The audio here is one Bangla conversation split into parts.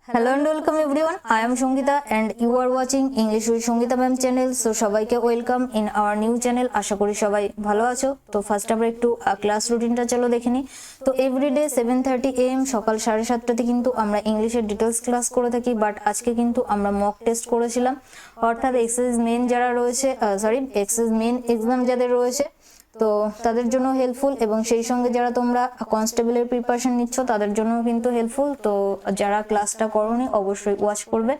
Hello and welcome everyone. I am Shongita and you are watching English with Shongita ma'am channel. So সবাইকে welcome in our new channel. আশা করি সবাই ভালো আছো। তো ফার্স্ট আমরা একটু ক্লাস রুটিনটা চলো দেখে নিই। তো এভরিডে 7:30 AM সকাল 7:30তে কিন্তু আমরা ইংলিশের ডিটেলস ক্লাস করে থাকি, বাট আজকে কিন্তু আমরা মক টেস্ট করেছিলাম, অর্থাৎ এক্সারসাইজ মেন যারা রয়েছে এক্সারসাইজ মেন এক্সাম যাদের রয়েছে তো তাদের জন্য হেল্পফুল, এবং সেই সঙ্গে যারা তোমরা কনস্টেবলের প্রিপারেশন নিচ্ছ তাদের জন্য কিন্তু হেল্পফুল। তো যারা ক্লাসটা করোনি অবশ্যই ওয়াচ করবে,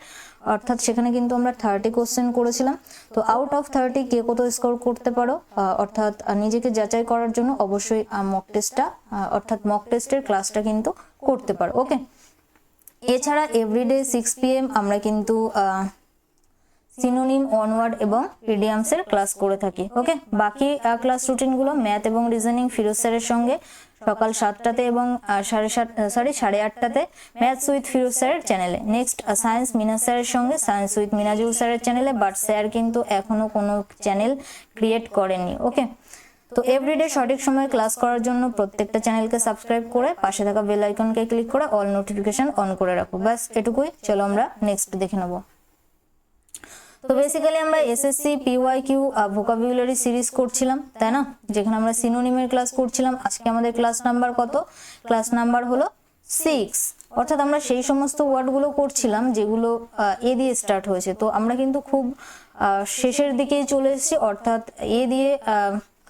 অর্থাৎ সেখানে কিন্তু আমরা 30 কোশ্চেন করেছিলাম। তো আউট অফ 30 কে কত স্কোর করতে পারো, অর্থাৎ নিজেকে যাচাই করার জন্য অবশ্যই মক টেস্টটা অর্থাৎ মক টেস্টের ক্লাসটা কিন্তু করতে পারো। ওকে, এছাড়া এভরিডে 6 PM আমরা কিন্তু সিনোনিম, ওয়ানওয়ার্ড এবং ইডিয়ামস এর ক্লাস করে থাকি। ওকে, বাকি ক্লাস রুটিন গুলো ম্যাথ এবং রিজনিং ফিরোজ স্যারের সঙ্গে সকাল 7টাতে এবং 8:30টাতে ম্যাথস উইথ ফিরোজ স্যারের চ্যানেলে। নেক্সট সায়েন্স মিনাজ স্যারের সঙ্গে সায়েন্স উইথ মিনাজুল স্যারের চ্যানেলে, বাট স্যার কিন্তু এখনো কোনো চ্যানেল ক্রিয়েট করেননি। ওকে, তো এভরিডে সঠিক সময়ে ক্লাস করার জন্য প্রত্যেকটা চ্যানেলকে সাবস্ক্রাইব করে পাশে থাকা বেল আইকনকে ক্লিক করে অল নোটিফিকেশন অন করে রাখো। ব্যাস এটুকুই। চলো আমরা নেক্সট দেখে নেবো। তো বেসিক্যালি আমরা এসএসসি পিওয়াইকিউ ভোকাবুলারি সিরিজ করছিলাম, তাই না, যেখানে আমরা সিনোনিমের ক্লাস করছিলাম। আজকে আমাদের ক্লাস নাম্বার কত? ক্লাস নাম্বার হলো 6, অর্থাৎ আমরা সেই সমস্ত ওয়ার্ডগুলো করছিলাম যেগুলো এ দিয়ে স্টার্ট হয়েছে। তো আমরা কিন্তু খুব শেষের দিকেই চলে এসেছি, অর্থাৎ এ দিয়ে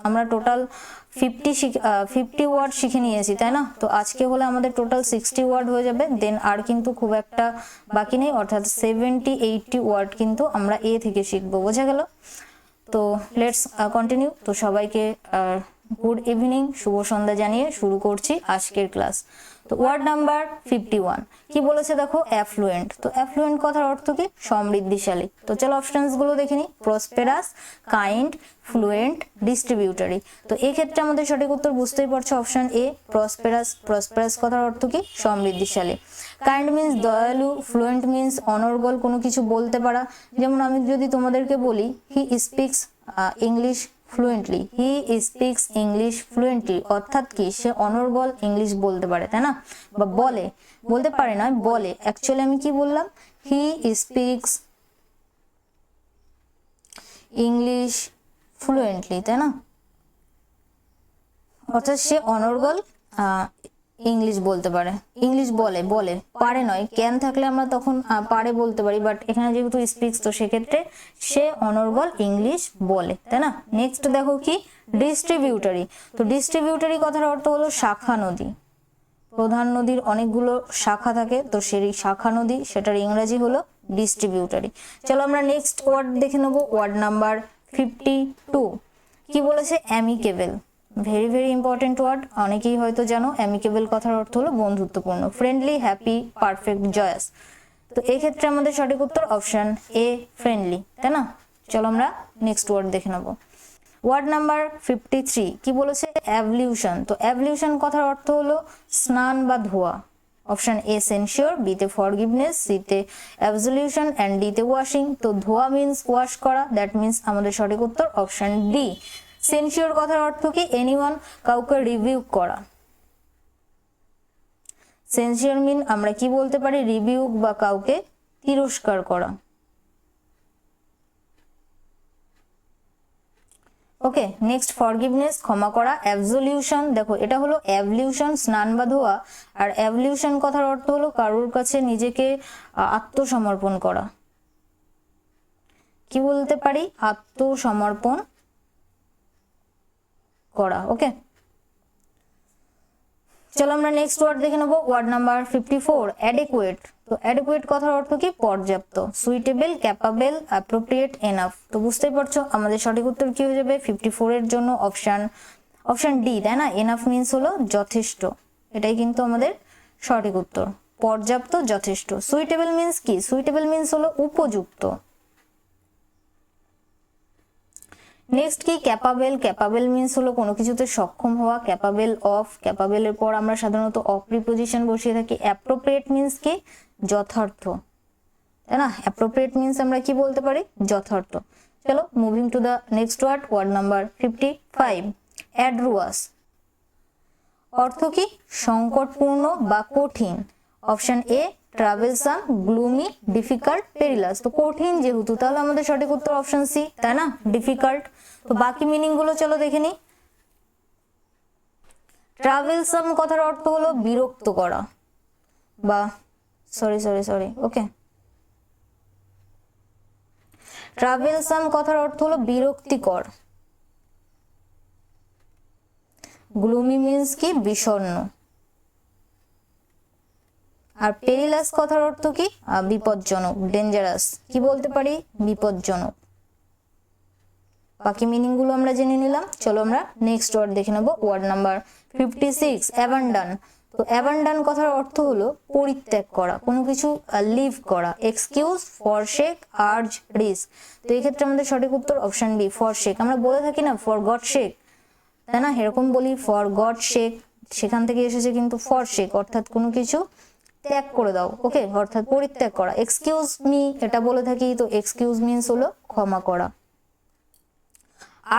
আমরা টোটাল 50 ওয়ার্ড শিখে নিয়েছি, তাই না। তো আজকে হলে আমাদের টোটাল 60 ওয়ার্ড হয়ে যাবে, দেন আর কিন্তু খুব একটা বাকি নেই, অর্থাৎ 70-80 ওয়ার্ড কিন্তু আমরা এ থেকে শিখবো। বোঝা গেল? তো লেটস কন্টিনিউ। তো সবাইকে গুড ইভিনিং, শুভ সন্ধ্যা জানিয়ে শুরু করছি আজকের ক্লাস। তো ওয়ার্ড নাম্বার 51 কি বলেছে দেখো, অ্যাফ্লুয়েন্ট। তো অ্যাফ্লুয়েন্ট কথার অর্থ কি? সমৃদ্ধিশালী। তো চলো অপশনস গুলো দেখে নিই। প্রসপেরাস, কাইন্ড, ফ্লুয়েন্ট, ডিস্ট্রিবিউটরি। তো এই ক্ষেত্রে আমাদের সঠিক উত্তর বুঝতেই পারছো, অপশন এ প্রসপেরাস। প্রসপেরাস কথার অর্থ কি? সমৃদ্ধিশালী। কাইন্ড মিন্স দয়ালু, ফ্লুয়েন্ট মিন্স অনর্গল কোনো কিছু বলতে পারা। যেমন আমি যদি তোমাদেরকে বলি he speaks English fluently, he speaks English fluently, অর্থাৎ কি? সে অনর্গল ইংলিশ বলতে পারে, তাই না, বা বলে, বলতে পারে না, বলে। অ্যাকচুয়ালি আমি কি বললাম? হি স্পিক্স ইংলিশ ফ্লুয়েন্টলি, তাই না, অর্থাৎ সে অনর্গল ইংলিশ বলতে পারে, ইংলিশ বলে, বলে পারে নয়, ক্যান থাকলে আমরা তখন পারে বলতে পারি, বাট এখানে যেহেতু স্পিক্স তো সেক্ষেত্রে সে অনর্গল ইংলিশ বলে, তাই না। নেক্সট দেখো কি, ডিস্ট্রিবিউটরি। তো ডিস্ট্রিবিউটরি কথার অর্থ হলো শাখা নদী। প্রধান নদীর অনেকগুলো শাখা থাকে, তো সেই শাখা নদী, সেটার ইংরেজি হলো ডিস্ট্রিবিউটরি। চলো আমরা নেক্সট ওয়ার্ড দেখে নেবো। ওয়ার্ড নাম্বার 52 কি বলেছে? Amicable. Very very important word, অনেকেই হয়তো জানো। অ্যামিকেবল কথার অর্থ হলো বন্ধুত্বপূর্ণ। Friendly, happy, perfect, joyous. তো এই ক্ষেত্রে আমাদের সঠিক উত্তর অপশন এ ফ্রেন্ডলি, তাই না। চলো আমরা নেক্সট ওয়ার্ড দেখে নেবো। ওয়ার্ড নাম্বার 53 কি বলেছে? অ্যাভলিউশন। তো অ্যাভলিউশন কথার অর্থ হলো স্নান বা ধোয়া। অপশন এ সেনশিওর, বি তে ফরগিভনেস, সি তে অ্যাবসলিউশন এন্ড ডি তে ওয়াশিং। তো ধোয়া মিন্স ওয়াশ করা, দ্যাট মিন্স আমাদের সঠিক উত্তর অপশন ডি। সেনশিওর কথার অর্থ কি? এনিওয়ান, কাউকে রিভিউ করা। সেনশিওর মিন আমরা কি বলতে পারি? রিভিউ বা কাউকে তিরস্কার করা। ওকে, নেক্সট ফরগিভনেস, ক্ষমা করা। অ্যাবসলিউশন, দেখো এটা হলো অ্যাভলিউশন, স্নান বা ধোয়া, আর অ্যাভলিউশন কথার অর্থ হলো কারোর কাছে নিজেকে আত্মসমর্পণ করা। কি বলতে পারি? আত্মসমর্পণ করা। ওকে, চলো আমরা নেক্সট ওয়ার্ড দেখে নেবো। Word number 54 adequate. তো অ্যাডেকুয়েট কথার অর্থ কি? পর্যাপ্ত। Suitable, capable, appropriate, enough. তো বুঝতেই পারছো আমাদের সঠিক উত্তর কি হয়ে যাবে 54 এর জন্য অপশন ডি, তাই না। এনাফ মিন্স হলো যথেষ্ট, এটাই কিন্তু আমাদের সঠিক উত্তর। পর্যাপ্ত, যথেষ্ট। সুইটেবল মিন্স কি? সুইটেবল মিন্স হলো উপযুক্ত। নেক্সট কি? ক্যাপাবেল। ক্যাপাবেল মিন্স হলো কোনো কিছুতে সক্ষম হওয়া। ক্যাপাবেল অফ, ক্যাপাবেলের পর আমরা সাধারণত অফ প্রিপোজিশন বসিয়ে থাকি। অ্যাপ্রোপ্রিয়েট মিন্স কি? যথার্থ, তাই না। অ্যাপ্রোপ্রিয়েট মিন্স আমরা কি বলতে পারি? যথার্থ। চলো moving to the next word. Word number 55 অ্যাড্রুয়াস। অর্থ কি? সংকটপূর্ণ বা কঠিন। Option A troublesome, gloomy, difficult, perilous. তো কঠিন যেহেতু তাহলে আমাদের সঠিক উত্তর অপশন সি, তাই না, ডিফিকাল্ট। তো বাকি মিনিং গুলো চলো দেখে নিই। ট্রাভেলসাম কথার অর্থ হলো বিরক্ত করা বা সরি ওকে, ট্রাভেলসাম কথার অর্থ হলো বিরক্তিকর। গ্লুমি মিন্স কি, বিষণ্ণ। আর পেরিলাস কথার অর্থ কি, বিপজ্জনক, ডেঞ্জারাস। কি বলতে পারি, বিপজ্জনক। বাকি মিনিং গুলো আমরা জেনে নিলাম। চলো আমরা নেক্সট ওয়ার্ড দেখে নেবো, ওয়ার্ড নাম্বার 56, অ্যাবান্ডন। তো অ্যাবান্ডন কথার অর্থ হলো পরিত্যাগ করা, কোনো কিছু লিভ করা। Excuse, forsake, urge, risk. তো এই ক্ষেত্রে আমাদের সঠিক উত্তর অপশন বি, ফরশেক। আমরা বলে থাকি না ফর গড শেক, তাই না, এরকম বলি ফর গড শেক, সেখান থেকে এসেছে কিন্তু ফরশেক, অর্থাৎ কোনো কিছু ত্যাগ করে দাও, ওকে, অর্থাৎ পরিত্যাগ করা। এক্সকিউজ মি এটা বলে থাকি, তো এক্সকিউজ মিন্স হলো ক্ষমা করা।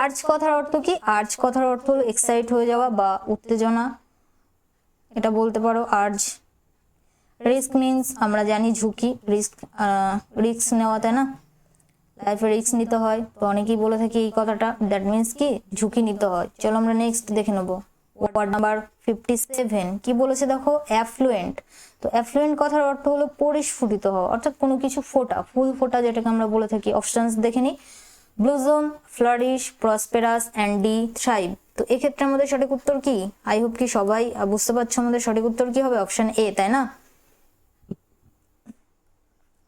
আর্জ কথার অর্থ কি, আর্জ কথার অর্থ হলো এক্সাইট হয়ে যাওয়া বা উত্তেজনা, এটা বলতে পারো আর্জ। রিস্ক মিন্স আমরা জানি ঝুঁকি, রিস্ক নেওয়া, তাই না, লাইফে রিস্ক নিতে হয়, তো অনেকেই বলে থাকি এই কথাটা, দ্যাট মিন্স কি, ঝুঁকি নিতে হয়। চলো আমরা নেক্সট দেখে নেবো, ওয়ার্ড নাম্বার 57। কি বলেছে দেখো, অ্যাফ্লুয়েন্ট। তো অ্যাফ্লুয়েন্ট কথার অর্থ হলো পরিস্ফুটিত হওয়া, অর্থাৎ কোনো কিছু ফোটা, ফুল ফোটা যেটাকে আমরা বলে থাকি। অপশনস দেখে নিই, blossom, flourish, prosperous and D, thrive. তো এক্ষেত্রে আমাদের সঠিক উত্তর কি, আই হোপ কি সবাই বুঝতে পারছো আমাদের সঠিক উত্তর কি হবে, অপশন এ, তাই না।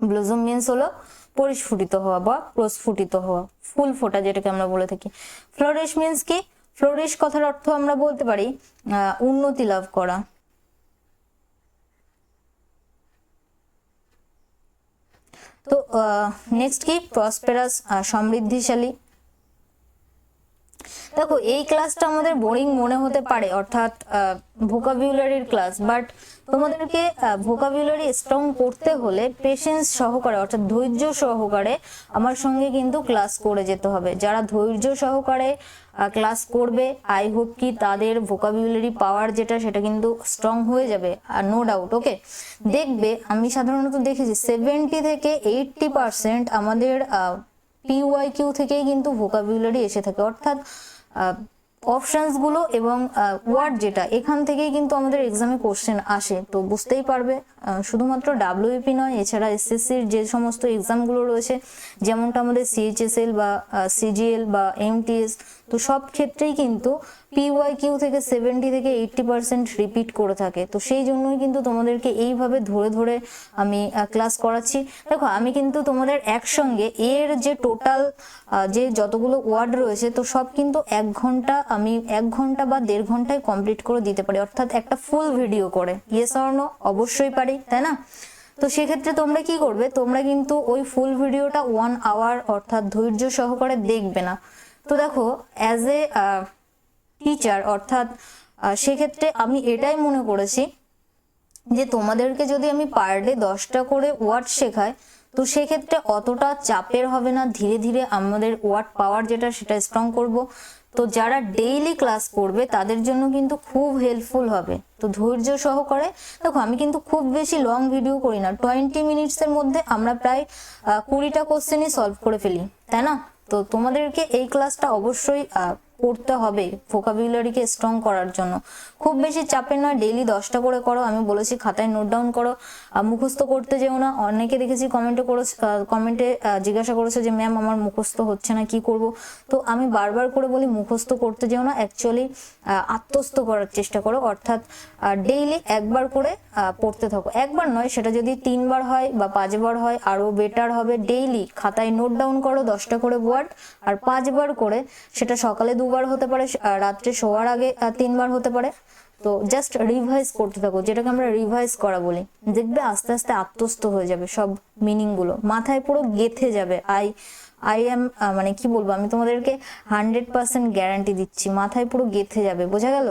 ব্লুজম মিন্স হলো পরিস্ফুটিত হওয়া বা প্রস্ফুটিত হওয়া, ফুল ফোটা যেটাকে আমরা বলে থাকি। ফ্লোরিশ মিন্স কি, ফ্লোরিশ কথার অর্থ আমরা বলতে পারি উন্নতি লাভ করা। তো নেক্সট কি, প্রসপেরাস, সমৃদ্ধিশালী। দেখো এই ক্লাসটা আমাদের বোরিং মনে হতে পারে, অর্থাৎ ভোকাবুলারির ক্লাস, বাট তোমাদেরকে ভোকাবুলারি স্ট্রং করতে হলে পেশেন্স সহকারে, অর্থাৎ ধৈর্য সহকারে আমার সঙ্গে কিন্তু ক্লাস করে যেতে হবে। যারা ধৈর্য সহকারে ক্লাস করবে, আই হোপ কি তাদের ভোকাবুলারি পাওয়ার যেটা সেটা কিন্তু স্ট্রং হয়ে যাবে, আর নো ডাউট। ওকে, দেখবে আমি সাধারণত দেখেছি 70 থেকে 80% আমাদের PYQ থেকেই কিন্তু ভোকাবুলারি এসে থাকে, অর্থাৎ অপশনস গুলো এবং ওয়ার্ড যেটা এখান থেকেই কিন্তু আমাদের এক্সামে কোশ্চেন আসে। তো বুঝতেই পারবে শুধুমাত্র WEP নয়, এছাড়া SSCর যে সমস্ত এক্সামগুলো রয়েছে, যেমনটা আমাদের CHSL বা CGL বা MTS, তো সব ক্ষেত্রেই কিন্তু PYQ থেকে 70 থেকে 80% রিপিট করে থাকে। তো সেই জন্যই কিন্তু তোমাদেরকে এইভাবে ধরে ধরে আমি ক্লাস করাচ্ছি। দেখো আমি কিন্তু তোমাদের একসঙ্গে এর যে টোটাল যে যতগুলো ওয়ার্ড রয়েছে, তো সব কিন্তু 1 ঘন্টা, আমি 1 ঘন্টা বা 1.5 ঘন্টায় কমপ্লিট করে দিতে পারি, অর্থাৎ একটা ফুল ভিডিও করে। ইয়েস অর নো, অবশ্যই পারি, তাই না। তো সেক্ষেত্রে তোমরা কি করবে, তোমরা কিন্তু ওই ফুল ভিডিওটা 1 আওয়ার অর্থাৎ ধৈর্য সহকারে দেখবে না। তো দেখো অ্যাজ এ টিচার, অর্থাৎ সেক্ষেত্রে আমি এটাই মনে করেছি যে তোমাদেরকে যদি আমি পার ডে 10টা করে ওয়ার্ড শেখাই, তো সেক্ষেত্রে অতটা চাপের হবে না, ধীরে ধীরে আমাদের ওয়ার্ড পাওয়ার যেটা সেটা স্ট্রং করব। তো যারা ডেইলি ক্লাস করবে তাদের জন্য কিন্তু খুব হেল্পফুল হবে। তো ধৈর্য সহকারে দেখো, আমি কিন্তু খুব বেশি লং ভিডিও করি না, 20 মিনিটসের মধ্যে আমরা প্রায় 20টা কোশ্চেনই সলভ করে ফেলি, তাই না। তো তোমাদেরকে এই ক্লাসটা অবশ্যই করতে হবে ভোকাবুলারিকে স্ট্রং করার জন্য। খুব বেশি চাপের নয়, ডেইলি 10টা করে করো। আমি বলেছি খাতায় নোট ডাউন করো, মুখস্থ করতে যেও না। অনেকে দেখেছি কমেন্টে জিজ্ঞাসা করেছে যে ম্যাম আমার মুখস্থ হচ্ছে না, কি করব। তো আমি বারবার করে বলি মুখস্থ করতে যেও না, অ্যাকচুয়ালি আত্মস্থ করার চেষ্টা করো, অর্থাৎ ডেইলি একবার করে পড়তে থাকো। একবার নয়, সেটা যদি 3 বার হয় বা 5 বার হয় আরো বেটার হবে। ডেইলি খাতায় নোট ডাউন করো 10টা করে ওয়ার্ড, আর 5 বার করে, সেটা সকালে 2 বার হতে পারে, রাত্রে শোয়ার আগে 3 বার হতে পারে। তো জাস্ট রিভাইজ করতে থাকো, যেটাকে আমরা রিভাইজ করা বলি। দেখবে আস্তে আস্তে আত্মস্থ হয়ে যাবে, সব মিনিং গুলো মাথায় পুরো গেঁথে যাবে। আই এম মানে কি বলবো, আমি তোমাদেরকে 100% গ্যারান্টি দিচ্ছি, মাথায় পুরো গেঁথে যাবে, বোঝা গেল।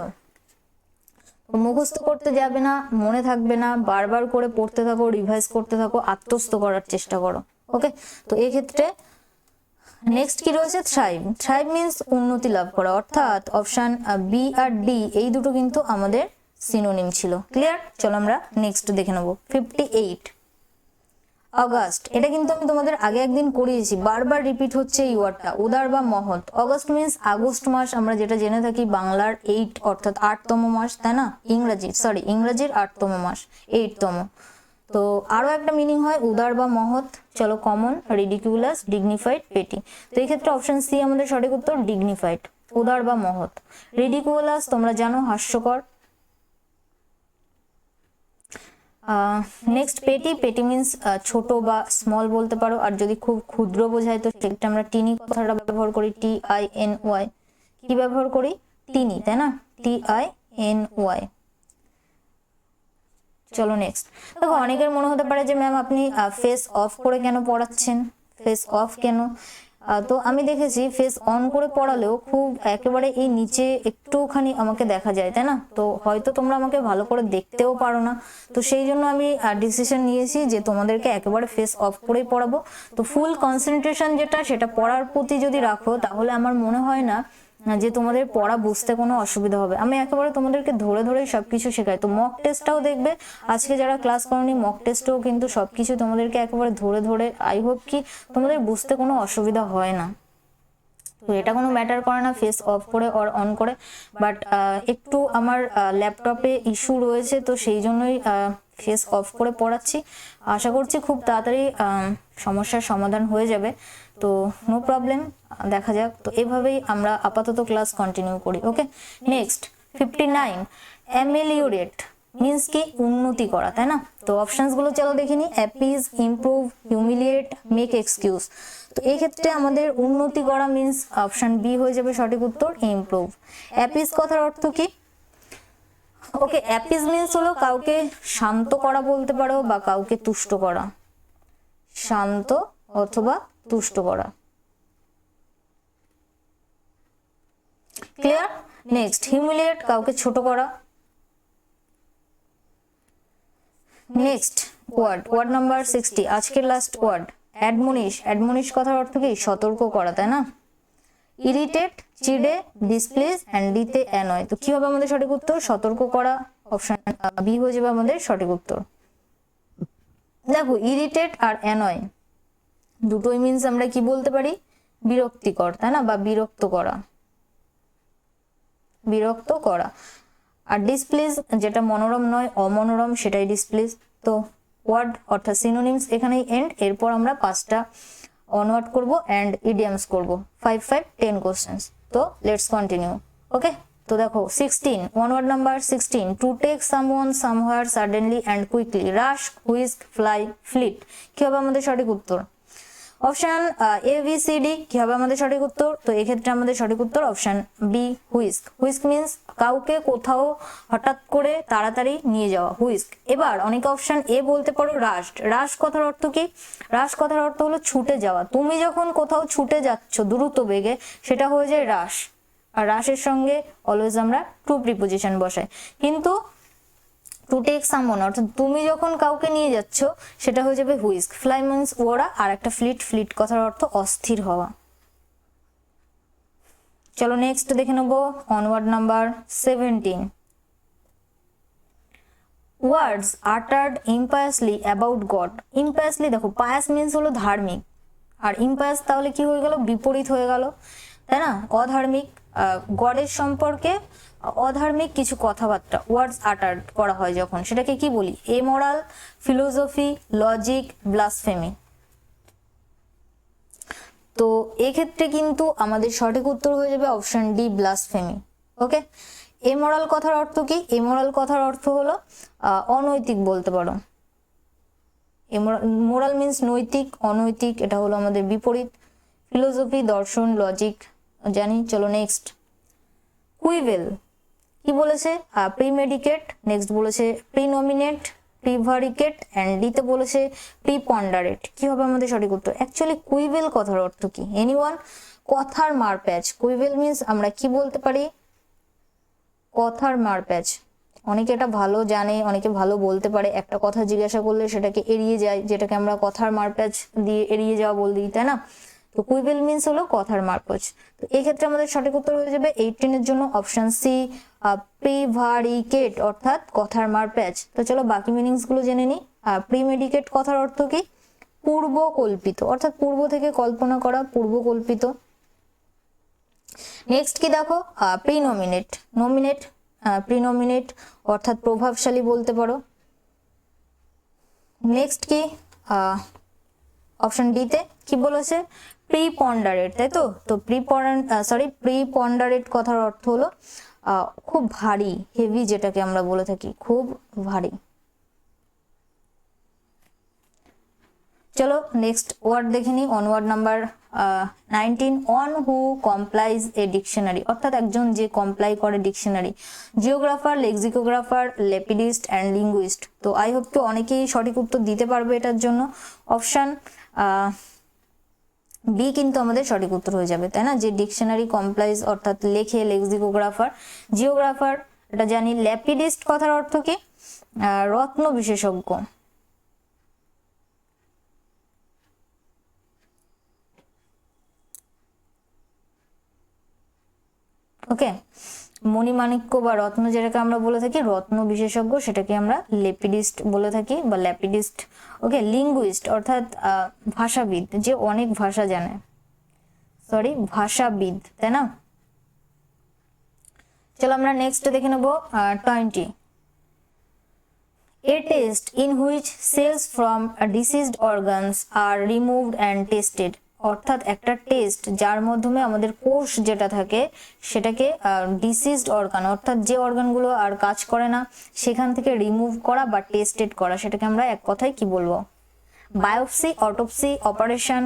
মুখস্থ করতে যাবে না, মনে থাকবে না, বারবার করে পড়তে থাকো, রিভাইজ করতে থাকো, আত্মস্থ করার চেষ্টা করো। ওকে, তো এই ক্ষেত্রে নেক্সট কি রয়েছে, থ্রাইভ মিন্স উন্নতি লাভ করা, অর্থাৎ অপশন বি আর ডি এই দুটো কিন্তু আমাদের সিনোনিম ছিল। ক্লিয়ার? চলো আমরা নেক্সট দেখে নেবো। 58 অগাস্ট। এটা কিন্তু আমি তোমাদের আগে একদিন করিয়েছি, বারবার রিপিট হচ্ছে এই ওয়ার্ডটা, উদার বা মহৎ। অগাস্ট মিন্স আগস্ট মাস, আমরা যেটা জেনে থাকি বাংলার 8 অর্থাৎ 8তম মাস, তাই না? ইংরাজির 8তম মাস, 8তম। তো আরো একটা মিনিং হয় উদার বা মহৎ। চলো কমন, রিডিকুলাস, ডিগনিফাইড, পেটি। তো এই ক্ষেত্রে অপশন সি আমাদের সঠিক উত্তর, ডিগনিফাইড, উদার বা মহৎ। রিডিকুলাস তোমরা জানো হাস্যকর। নেক্সট পেটি। পেটি মিন্স ছোট বা স্মল বলতে পারো, আর যদি খুব ক্ষুদ্র বোঝায় তো সেক্ষেত্রে আমরা টিনি কথাটা ব্যবহার করি, TINY। কি ব্যবহার করি? টিনি, তাই না? TINY। চলো নেক্সট। দেখো অনেকের মনে হতে পারে যে ম্যাম আপনি ফেস অফ করে কেন পড়াচ্ছেন, ফেস অফ কেন? তো আমি দেখেছি ফেস অন করে পড়ালেও খুব একেবারে এই নিচে একটুখানি আমাকে দেখা যায়, তাই না? তো হয়তো তোমরা আমাকে ভালো করে দেখতেও পারো না, তো সেই জন্য আমি ডিসিশন নিয়েছি যে তোমাদেরকে একেবারে ফেস অফ করেই পড়াবো। তো ফুল কনসেন্ট্রেশন যেটা সেটা পড়ার প্রতি যদি রাখো তাহলে আমার মনে হয় না যে তোমাদের পড়া বুঝতে কোনো অসুবিধা হবে। আমি একেবারে তোমাদেরকে ধরে ধরেই সবকিছু শেখাই। তো মক টেস্টটাও দেখবে, আজকে যারা ক্লাস করনি মক টেস্টেও কিন্তু সবকিছু তোমাদেরকে একেবারে ধরে ধরে, আই হোপ কি তোমাদের বুঝতে কোনো অসুবিধা হয় না। তো এটা কোনো ম্যাটার করে না ফেস অফ করে অর অন করে, বাট একটু আমার ল্যাপটপে ইস্যু রয়েছে, তো সেই জন্যই ফেস অফ করে পড়াচ্ছি। আশা করছি খুব তাড়াতাড়ি সমস্যার সমাধান হয়ে যাবে। তো নো প্রবলেম, দেখা যাক। তো এভাবেই আমরা আপাতত ক্লাস কন্টিনিউ করি। ওকে, নেক্সট 59 অ্যামেলিওরেট মিন্স কি? উন্নতি করা, তাই না? তো অপশনস গুলো চলো দেখিনি। অ্যাপিজ, ইমপ্রুভ, হিউমিলিয়েট, মেক এক্সকিউজ। তো এই ক্ষেত্রে আমাদের উন্নতি করা মিন্স অপশন বি হয়ে যাবে সঠিক উত্তর, ইমপ্রুভ। অ্যাপিজ কথার অর্থ কি? ওকে, অ্যাপিজ মিন্স হলো কাউকে শান্ত করা বলতে পারো, বা কাউকে তুষ্ট করা, শান্ত অথবা তুষ্ট করা। ক্লিয়ার? নেক্সট হিউমিলিয়েট, কাউকে ছোট করা। নেক্সট ওয়ার্ড নাম্বার 60, আজকের লাস্ট ওয়ার্ড, অ্যাডমনিশ। অ্যাডমনিশ কথার অর্থ কি? সতর্ক করা, তাই না? ইরিটেট, চিড়ে, ডিসপ্লেস এন্ড ডিতে অ্যানয়। তো কি হবে আমাদের সঠিক উত্তর? সতর্ক করা। অপশন বি হয়ে যাবে আমাদের সঠিক উত্তর। দেখো ইরিটেট আর অ্যানয় দুটোই মিন্স আমরা কি বলতে পারি? বিরক্তিকর, তাই না? বা বিরক্ত করা, বিরক্ত করা। আর ডিসপ্লেস যেটা মনোরম নয়, অমনোরম, সেটাই ডিসপ্লেস। তো ওয়ার্ড অর্থাৎ সিনোনিমস এখানেই এন্ড। এরপর আমরা 5টা অনওয়ার্ড করব এন্ড ইডিয়ামস করব, 5 5 10 কোশ্চেন্স। তো লেটস কন্টিনিউ। ওকে, তো দেখো 16, word number 16, to take someone somewhere suddenly and quickly, rush, whisk, fly, fleet. কি হবে আমাদের সঠিক উত্তর? Option A B C D. কি হবে আমাদের সঠিক উত্তর? তো এক্ষেত্রে আমাদের সঠিক উত্তর option B, whisk. Whisk means কাউকে কোথাও হঠাৎ করে তাড়াতাড়ি নিয়ে যাওয়া, হুইস্ক। এবার অনেক অপশন এ বলতে পারো রাশ। রাশ কথার অর্থ কি? রাশ কথার অর্থ হলো ছুটে যাওয়া। তুমি যখন কোথাও ছুটে যাচ্ছ দ্রুত বেগে, সেটা হয়ে যায় রাশ। আর রাশের সঙ্গে অলওয়েজ আমরা টু প্রিপোজিশন বসাই। কিন্তু টু টেক সামওয়ান অর্থাৎ তুমি যখন কাউকে নিয়ে যাচ্ছ সেটা হয়ে যাবে হুইস্ক। ফ্লাই মিন্স ওড়া, আর একটা ফ্লিট। ফ্লিট কথার অর্থ অস্থির হওয়া। চলো নেক্সট দেখে নেবো on word number 17, words uttered impiously about God. Impiously দেখো, পায়াস মিন্স হলো ধার্মিক, আর ইম্পায়াস তাহলে কি হয়ে গেল? বিপরীত হয়ে গেল, তাই না? অধার্মিক। গডের সম্পর্কে অধার্মিক কিছু কথাবার্তা ওয়ার্ডস আটার্ড করা হয় যখন, সেটাকে কি বলি? এমোরাল, ফিলোসফি, লজিক, ব্লাসফেমি। তো এক্ষেত্রে কিন্তু আমাদের সঠিক উত্তর হয়ে যাবে অপশন ডি, ব্লাসফেমি। ওকে, এমোরাল কথার অর্থ কি? এমোরাল কথার অর্থ হলো অনৈতিক বলতে পারো। মোরাল মিন্স নৈতিক, অনৈতিক এটা হলো আমাদের বিপরীত। ফিলোসফি দর্শন, লজিক জানি। চলো নেক্সট, কুইভেল কি বলেছে? প্রিমেডিকেট। নেক্সট বলেছে প্রিনমিনেট, প্রিভারিকেট এন্ড ডিতে বলেছে প্রিপন্ডারেট। কি হবে আমাদের সঠিক উত্তর? অ্যাকচুয়ালি কুইভেল কথার অর্থ কি? এনিওয়ান? কথার মারপ্যাচ। কুইভেল মিন্স আমরা কি বলতে পারি? কথার মারপ্যাচ। অনেকে এটা ভালো জানে, অনেকে ভালো বলতে পারে। একটা কথা জিজ্ঞাসা করলে সেটাকে এড়িয়ে যায়, যেটাকে আমরা কথার মারপ্যাচ দিয়ে এড়িয়ে যাওয়া বল দিই, তাই না? তো কুইবেল মিন্স হলো কথার মারকোচ। তো এই ক্ষেত্রে আমাদের সঠিক উত্তর হয়ে যাবে 18 এর জন্য অপশন সি, প্রিভারিকেট অর্থাৎ কথার মার প্যাচ। তো চলো বাকি মিনিংস গুলো জেনে নিই। প্রিমেডিকেট কথার অর্থ কি? পূর্ব কল্পিত, অর্থাৎ পূর্ব থেকে কল্পনা করা, পূর্ব কল্পিত। নেক্সট কি দেখো, প্রিনমিনেট, নমিনেট, প্রিনমিনেট অর্থাৎ প্রভাবশালী বলতে পারো। নেক্সট কি, অপশন ডি তে কি বলেছে? প্রিপন্ডারেট, তাই তো? তো প্রিপন্ডারেট কথার অর্থ হলো খুব ভারী, হেভি, যেটাকে আমরা বলে থাকি খুব ভারী। চলো নেক্সট ওয়ার্ড দেখে নিই। On word number 19, one who compiles a dictionary, অর্থাৎ একজন যে কমপ্লাই করে dictionary. Geographer, lexicographer, lepidist and linguist. তো আই হোপ তো অনেকেই সঠিক উত্তর দিতে পারবে এটার জন্য। অপশন বি কিন্তু আমাদের সঠিক উত্তর হয়ে যাবে, তাই না? যে ডিকশনারি কমপ্লাইজ অর্থাৎ লেখে, লেক্সিকোগ্রাফার। জিওগ্রাফার এটা জানি। ল্যাপিডিস্ট কথার অর্থ কি? রত্ন বিশেষজ্ঞ। ওকে, মণিমাণিক্য বা রত্ন যেটাকে আমরা বলে থাকি, রত্ন বিশেষজ্ঞ, সেটাকে আমরা লেপিডিস্ট বলে থাকি বা ল্যাপিডিস্ট। ওকে, লিঙ্গুইস্ট অর্থাৎ ভাষাবিদ, যে অনেক ভাষা জানে, ভাষাবিদ, তাই না? চলো আমরা নেক্সট দেখে নেবো 20, a test in which cells from diseased organs are removed and tested, অর্থাৎ একটা টেস্ট যার মাধ্যমে আমাদের কোষ যেটা থাকে সেটাকে ডিসিজড অর্গান, অর্থাৎ যে অর্গানগুলো আর কাজ করে না সেখান থেকে রিমুভ করা বা টেস্টেড করা, সেটাকে আমরা এক কথায় কি বলবো? Biopsy, autopsy, operation,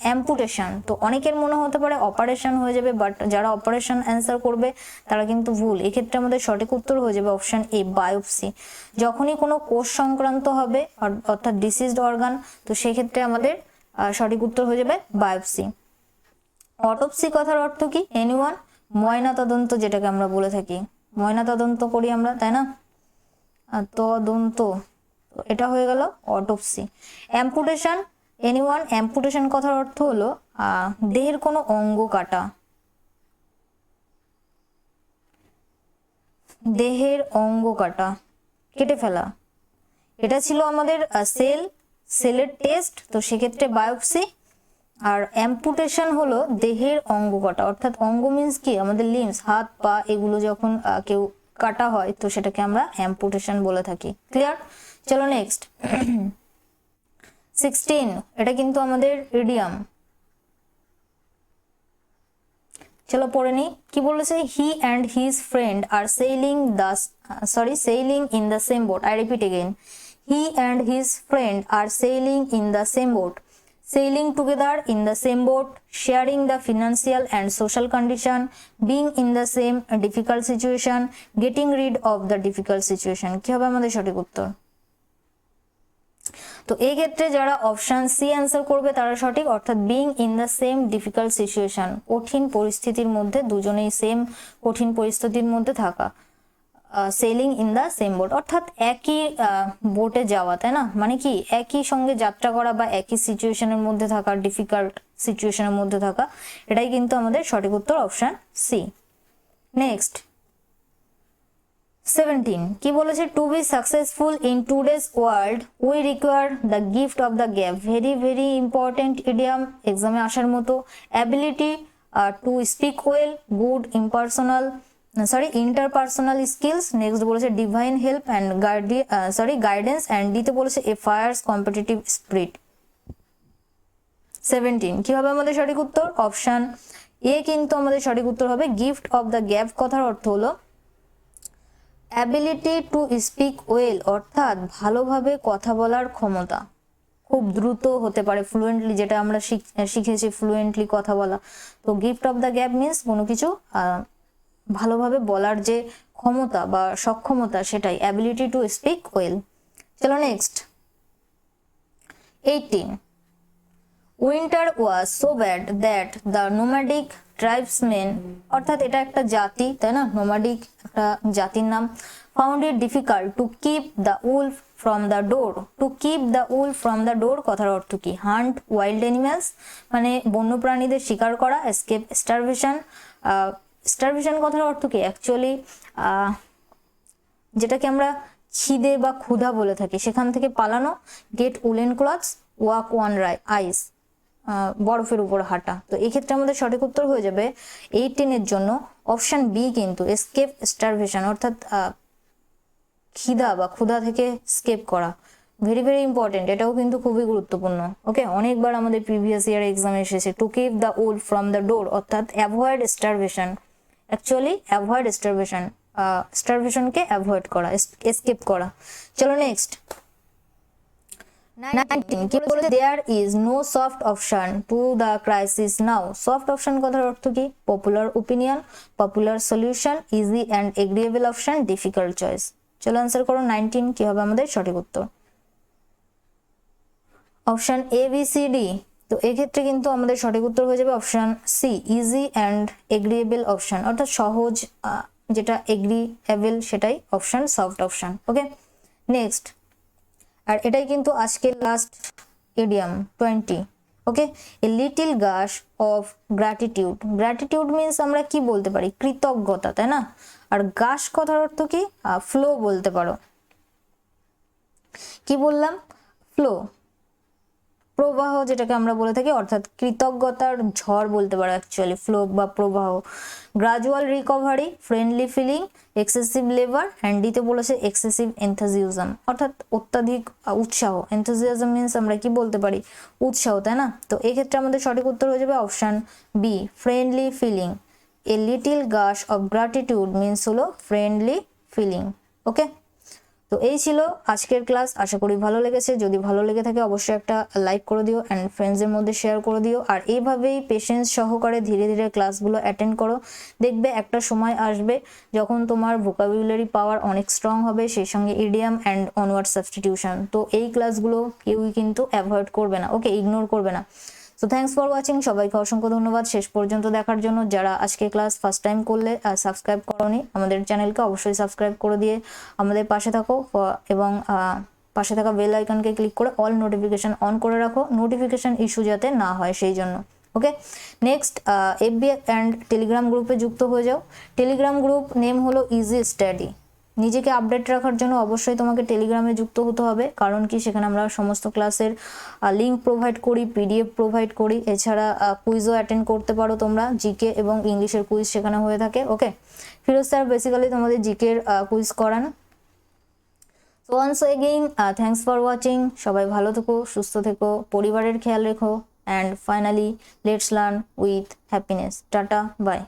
amputation. তো অনেকের মনে হতে পারে অপারেশন হয়ে যাবে, বাট যারা অপারেশন অ্যান্সার করবে তারা কিন্তু ভুল। এক্ষেত্রে আমাদের সঠিক উত্তর হয়ে যাবে অপশন এ, বায়োপসি। যখনই কোনো কোষ সংক্রান্ত হবে অর্থাৎ ডিসিজড অর্গান, তো সেক্ষেত্রে আমাদের সঠিক উত্তর হয়ে যাবে বায়োপসি। অটোপসি কথার অর্থ কি? এনিওয়ান, ময়না তদন্ত যেটাকে আমরা বলে থাকি, ময়না তদন্ত করি আমরা, তাই না? তদন্ত, এটা হয়ে গেল অটোপসি। অ্যাম্পুটেশন, এনিওয়ান, অ্যাম্পুটেশন কথার অর্থ হলো দেহের কোনো অঙ্গ কাটা, দেহের অঙ্গ কাটা, কেটে ফেলা। এটা ছিল আমাদের সেলের টেস্ট, তো সেক্ষেত্রে বায়োপসি। আর অ্যাম্পুটেশন হলো দেহের অঙ্গ কাটা, অর্থাৎ অঙ্গ মিন্স কি? আমাদের লিম্স, হাত পা, এগুলো যখন কেউ কাটা হয় তো সেটাকে আমরা অ্যাম্পুটেশন বলে থাকি। ক্লিয়ার? চলো নেক্সট 16, এটা কিন্তু আমাদের ইডিয়াম। চলো পড়ে নি কি বলেছে? He and his friend are sailing in the same boat. I repeat again, he and his friend are sailing in the same boat, sailing together in the same boat, sharing the financial and social condition, being in the same difficult situation, getting rid of the difficult situation। কি হবে আমাদের সঠিক উত্তর? তো এই ক্ষেত্রে যারা অপশন সি অ্যান্সার করবে তারা সঠিক, অর্থাৎ being in the same difficult situation, কঠিন পরিস্থিতির মধ্যে, দুজনেই সেম কঠিন পরিস্থিতির মধ্যে থাকা। Selling in the same boat অর্থাৎ একই বোটে যাওয়া, তাই না? মানে কি একই সঙ্গে যাত্রা করা বা একই সিচুয়েশনের মধ্যে থাকা, ডিফিকাল্ট সিচুয়েশনের মধ্যে থাকা, এটাই কিন্তু আমাদের সঠিক উত্তর, অপশন সি। নেক্সট 17 কি বলেছে? To be successful in today's world we require the gift of the gab. Very very important idiom, এক্সামে আসার মতো। Ability to speak well, good interpersonal skills. Next বলেছে divine help and guidance, and দিতে বলেছে এ ফায়ার্স কম্পিটিটিভ স্পিরিট। 17 কি হবে আমাদের সঠিক উত্তর? অপশন এ কিন্তু আমাদের সঠিক উত্তর হবে। গিফট অফ দ্য গ্যাপ কথার অর্থ হলো অ্যাবিলিটি টু স্পিক ওয়েল, অর্থাৎ ভালোভাবে কথা বলার ক্ষমতা, খুব দ্রুত হতে পারে, ফ্লুয়েন্টলি, যেটা আমরা শিখেছি ফ্লুয়েন্টলি কথা বলা। তো gift of the gab means কোনো কিছু ভালোভাবে বলার যে ক্ষমতা বা সক্ষমতা, সেটাই অ্যাবিলিটি টু স্পিক ওয়েল। চলো next 18, winter was so bad that the nomadic tribesmen, অর্থাৎ এটা একটা জাতি, তাই না? নোম্যাডিক একটা জাতির নাম। Found it difficult to keep the wolf from the door, to keep the ul from the door কথার অর্থ কি? হান্ট ওয়াইল্ড অ্যানিমালস মানে বন্য প্রাণীদের শিকার করা, এসকেপ স্টারভেশন, স্টারভেশন কথার অর্থ কি? অ্যাকচুয়ালি যেটাকে আমরা খিদে বা ক্ষুধা বলে থাকি, সেখান থেকে পালানো। Get woollen clothes, walk on ice বরফের উপর হাঁটা। তো এই ক্ষেত্রে আমাদের সঠিক উত্তর হয়ে যাবে 18 জন্য অপশন বি, কিন্তু এসকেপ স্টারভেশন অর্থাৎ খিদা বা ক্ষুধা থেকে স্কেপ করা। ভেরি ভেরি ইম্পর্টেন্ট, এটাও কিন্তু খুবই গুরুত্বপূর্ণ। ওকে, অনেকবার আমাদের প্রিভিয়াস ইয়ার এক্সামে এসেছে। To keep the ul from the door অর্থাৎ avoid starvation, actually avoid starvation, স্টারভেশনকে অ্যাভয়েড করা, এসকেপ করা। চলো নেক্সট 19 কি বলে? There is no soft option to the crisis now. Soft option কথার অর্থ কি? Popular opinion, popular solution, easy and agreeable option, difficult choice. চলো অ্যান্সার করো 19 কি হবে আমাদের সঠিক উত্তর? Option A B C D. তো এক্ষেত্রে কিন্তু আমাদের সঠিক উত্তর হয়ে যাবে option C, easy and agreeable option, অর্থাৎ সহজ যেটা এগ্রিয়েবল সেটাই option, soft option. Okay next, আর এটাই কিন্তু আজকের last idiom 20। Okay, a little gush of gratitude. Gratitude means আমরা কি বলতে পারি? কৃতজ্ঞতা, তাই না? আর গাশ কথার অর্থ কি? ফ্লো বলতে পারো। কি বললাম? ফ্লো, প্রবাহ যেটাকে আমরা বলে থাকি, অর্থাৎ কৃতজ্ঞতার ঝড় বলতে পারো অ্যাকচুয়ালি, ফ্লো বা প্রবাহ। Gradual recovery, friendly feeling, excessive labour, হ্যান্ডিতে বলেছে এক্সেসিভ এনথাজিউজম, অর্থাৎ অত্যাধিক উৎসাহ। এনথাজিয়াজম মিন্স আমরা কি বলতে পারি? উৎসাহ, তাই না? তো এই ক্ষেত্রে আমাদের সঠিক উত্তর হয়ে যাবে option B, friendly feeling. A little gush of gratitude means হলো ফ্রেন্ডলি ফিলিং। ওকে, তো এই ছিল আজকের ক্লাস। আশা করি ভালো লেগেছে। যদি ভালো লেগে থাকে অবশ্যই একটা লাইক করে দিও অ্যান্ড ফ্রেন্ডসদের মধ্যে শেয়ার করে দিও। আর এইভাবেই পেশেন্স সহকারে ধীরে ধীরে ক্লাসগুলো অ্যাটেন্ড করো। দেখবে একটা সময় আসবে যখন তোমার ভোকাবুলারি পাওয়ার অনেক স্ট্রং হবে, সেই সঙ্গে ইডিয়াম অ্যান্ড অনওয়ার্ড সাবস্টিটিউশন। তো এই ক্লাসগুলো কেউই কিন্তু অ্যাভয়েড করবে না, ওকে, ইগনোর করবে না। সো থ্যাঙ্কস ফর ওয়াচিং, সবাইকে অসংখ্য ধন্যবাদ শেষ পর্যন্ত দেখার জন্য। যারা আজকে ক্লাস ফার্স্ট টাইম করলে সাবস্ক্রাইব করোনি আমাদের চ্যানেলকে, অবশ্যই সাবস্ক্রাইব করে দিয়ে আমাদের পাশে থাকো এবং পাশে থাকা বেল আইকনকে ক্লিক করে অল নোটিফিকেশন অন করে রাখো, নোটিফিকেশন ইস্যু যাতে না হয় সেই জন্য। Okay next, FB and Telegram গ্রুপে যুক্ত হয়ে যাও। টেলিগ্রাম গ্রুপ নেম হলো ইজি স্টাডি। নিজেকে আপডেট রাখার জন্য অবশ্যই তোমাকে টেলিগ্রামে যুক্ত হতে হবে, কারণ কি সেখানে আমরা সমস্ত ক্লাসের লিঙ্ক প্রোভাইড করি, পিডিএফ প্রোভাইড করি। এছাড়া কুইজও অ্যাটেন্ড করতে পারো তোমরা, জিকে এবং ইংলিশের কুইজ সেখানে হয়ে থাকে। ওকে, ফিরোজ স্যার বেসিক্যালি তোমাদের জিকের কুইজ করান। So once again thanks for watching. সবাই ভালো থেকো, সুস্থ থেকো, পরিবারের খেয়াল রেখো, and finally let's learn with happiness. টাটা, বাই।